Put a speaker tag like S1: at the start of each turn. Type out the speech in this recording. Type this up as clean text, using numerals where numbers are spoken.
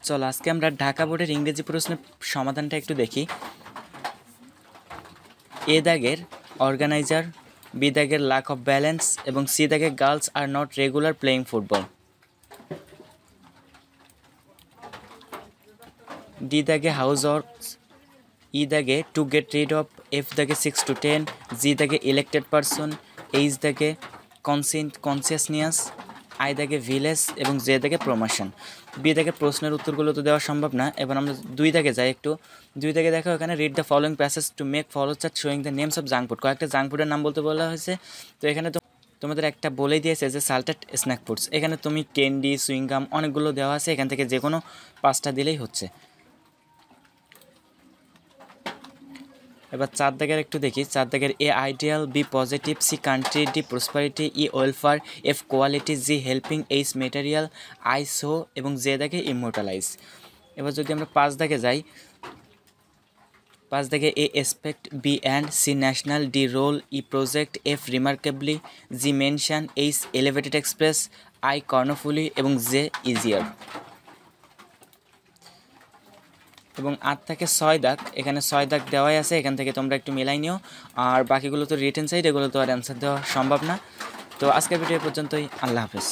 S1: চলো আজকে আমরা ঢাকা বোর্ডের ইংরেজি প্রশ্নের সমাধানটা একটু দেখি। এ দাগের অর্গানাইজার, বি দাগের ল্যাক অফ ব্যালেন্স এবং সি দাগের girls are not regular playing football. D দাগে হাউস ওয়ার্কস, ই দাগে to get rid of, F দাগে 6 to 10, জি দাগে ইলেক্টেড পারসন, এইচ দাগে কনসিয়াসনিয়াস, আই দাগে ভিলেজ এবং জে দাগে প্রমোশন। বি দাগে প্রশ্নের উত্তরগুলো তো দেওয়া সম্ভব না। এবার আমরা দুই দাগে যাই একটু। দুই দাগে দেখো এখানে read the following passage to make follow chart showing the names of junk food. কয়েকটা জাঙ্ক ফুডের নাম বলতে বলা হয়েছে। তো এখানে তো তোমাদের একটা বলেই দিয়েছে যে সাল্টেড স্ন্যাক ফুডস। এখানে তুমি ক্যান্ডি, সুইংগাম অনেকগুলো দেওয়া আছে, এখান থেকে যে কোনো 5টা দিলেই হচ্ছে। এবার 4 দাগের একটু দেখি। 4 দাগের A ideal, B positive, C country, D prosperity, E welfare, F quality, G helping, H material, I so এবং জে দাগে ইমোর্টালাইজ। এবার যদি আমরা 5 দাগে যাই, 5 দাগে A aspect, B and, C national, D role, E project, F remarkably, G mention, H elevated express, I Karnaphuli এবং J easier. এবং 8 থেকে 6 দাগ, এখানে 6 দাগ দেওয়াই আছে, এখান থেকে তোমরা একটু মিলাই নিও। আর বাকিগুলো তো রিটেন সাইড, এগুলো তো আর অ্যান্সার দেওয়া সম্ভব না। তো আজকের ভিডিও পর্যন্তই। আল্লাহ হাফেজ।